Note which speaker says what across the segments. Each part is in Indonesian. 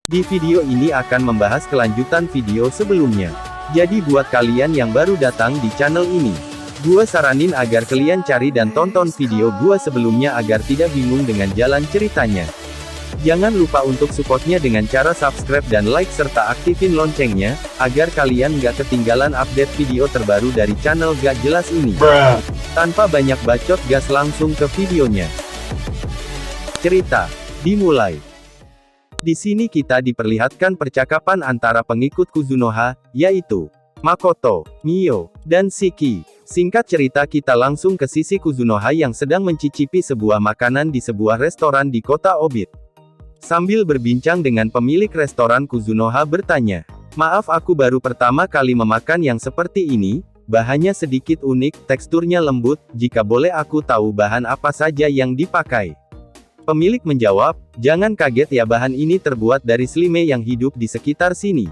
Speaker 1: Di video ini akan membahas kelanjutan video sebelumnya. Jadi buat kalian yang baru datang di channel ini, gua saranin agar kalian cari dan tonton video gua sebelumnya agar tidak bingung dengan jalan ceritanya. Jangan lupa untuk supportnya dengan cara subscribe dan like serta aktifin loncengnya, agar kalian nggak ketinggalan update video terbaru dari channel Gak Jelas ini. Tanpa banyak bacot, gas langsung ke videonya. Cerita dimulai. Di sini kita diperlihatkan percakapan antara pengikut Kuzunoha, yaitu Makoto, Mio, dan Shiki. Singkat cerita kita langsung ke sisi Kuzunoha yang sedang mencicipi sebuah makanan di sebuah restoran di kota Obit. Sambil berbincang dengan pemilik restoran, Kuzunoha bertanya, "Maaf, aku baru pertama kali memakan yang seperti ini, bahannya sedikit unik, teksturnya lembut, jika boleh aku tahu bahan apa saja yang dipakai?" Pemilik menjawab, "Jangan kaget ya, bahan ini terbuat dari slime yang hidup di sekitar sini."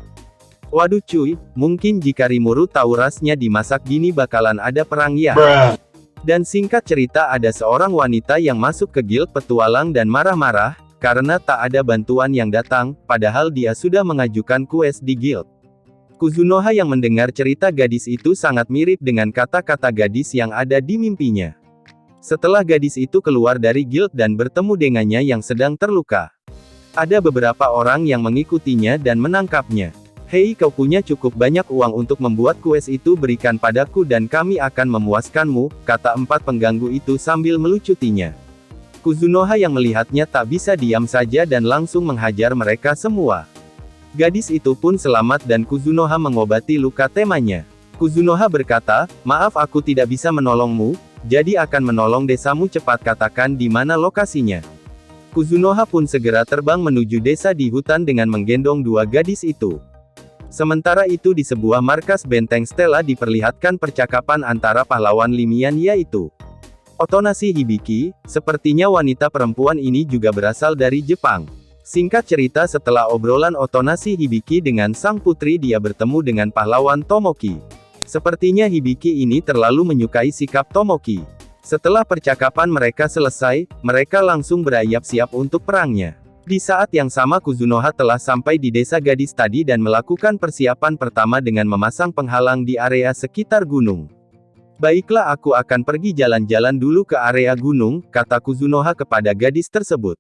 Speaker 1: Waduh cuy, mungkin jika Rimuru tahu rasnya dimasak gini bakalan ada perang ya. Dan singkat cerita ada seorang wanita yang masuk ke guild petualang dan marah-marah, karena tak ada bantuan yang datang, padahal dia sudah mengajukan quest di guild. Kuzunoha yang mendengar cerita gadis itu sangat mirip dengan kata-kata gadis yang ada di mimpinya. Setelah gadis itu keluar dari guild dan bertemu dengannya yang sedang terluka, ada beberapa orang yang mengikutinya dan menangkapnya. "Hei, kau punya cukup banyak uang untuk membuat quest itu, berikan padaku dan kami akan memuaskanmu," kata empat pengganggu itu sambil melucutinya. Kuzunoha yang melihatnya tak bisa diam saja dan langsung menghajar mereka semua. Gadis itu pun selamat dan Kuzunoha mengobati luka temanya. Kuzunoha berkata, "Maaf, aku tidak bisa menolongmu, jadi akan menolong desamu, cepat katakan di mana lokasinya." Kuzunoha pun segera terbang menuju desa di hutan dengan menggendong dua gadis itu. Sementara itu di sebuah markas benteng Stella diperlihatkan percakapan antara pahlawan Limian yaitu Otonashi Hibiki. Sepertinya wanita perempuan ini juga berasal dari Jepang. Singkat cerita setelah obrolan Otonashi Hibiki dengan sang putri, dia bertemu dengan pahlawan Tomoki. Sepertinya Hibiki ini terlalu menyukai sikap Tomoki. Setelah percakapan mereka selesai, mereka langsung bersiap siap untuk perangnya. Di saat yang sama Kuzunoha telah sampai di desa gadis tadi dan melakukan persiapan pertama dengan memasang penghalang di area sekitar gunung. "Baiklah, aku akan pergi jalan-jalan dulu ke area gunung," kata Kuzunoha kepada gadis tersebut.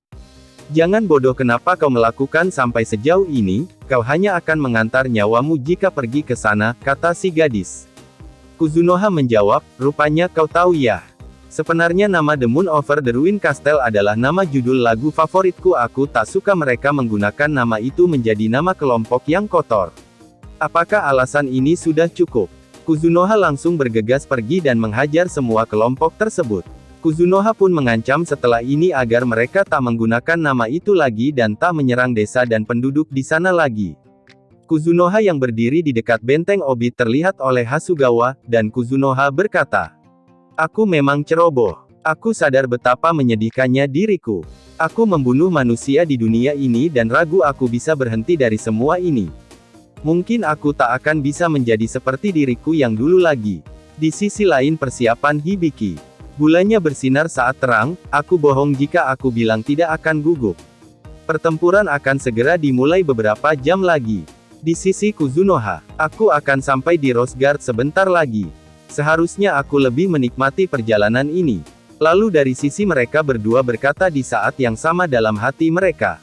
Speaker 1: "Jangan bodoh, kenapa kau melakukan sampai sejauh ini, kau hanya akan mengantar nyawamu jika pergi ke sana," kata si gadis. Kuzunoha menjawab, "Rupanya kau tahu ya. Sebenarnya nama The Moon Over the Ruined Castle adalah nama judul lagu favoritku. Aku tak suka mereka menggunakan nama itu menjadi nama kelompok yang kotor. Apakah alasan ini sudah cukup?" Kuzunoha langsung bergegas pergi dan menghajar semua kelompok tersebut. Kuzunoha pun mengancam setelah ini agar mereka tak menggunakan nama itu lagi dan tak menyerang desa dan penduduk di sana lagi. Kuzunoha yang berdiri di dekat benteng Obit terlihat oleh Hasugawa, dan Kuzunoha berkata, "Aku memang ceroboh. Aku sadar betapa menyedihkannya diriku. Aku membunuh manusia di dunia ini dan ragu aku bisa berhenti dari semua ini. Mungkin aku tak akan bisa menjadi seperti diriku yang dulu lagi." Di sisi lain persiapan Hibiki. Bulannya bersinar saat terang, aku bohong jika aku bilang tidak akan gugup. Pertempuran akan segera dimulai beberapa jam lagi. Di sisi Kuzunoha, aku akan sampai di Rosegard sebentar lagi. Seharusnya aku lebih menikmati perjalanan ini. Lalu dari sisi mereka berdua berkata di saat yang sama dalam hati mereka,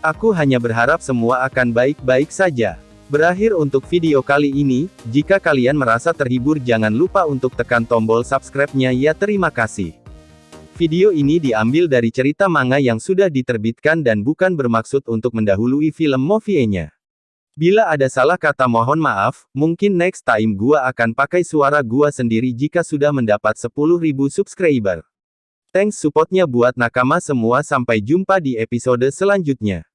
Speaker 1: "Aku hanya berharap semua akan baik-baik saja." Berakhir untuk video kali ini. Jika kalian merasa terhibur jangan lupa untuk tekan tombol subscribe-nya ya, terima kasih. Video ini diambil dari cerita manga yang sudah diterbitkan dan bukan bermaksud untuk mendahului film movie-nya. Bila ada salah kata mohon maaf, mungkin next time gua akan pakai suara gua sendiri jika sudah mendapat 10.000 subscriber. Thanks supportnya buat nakama semua, sampai jumpa di episode selanjutnya.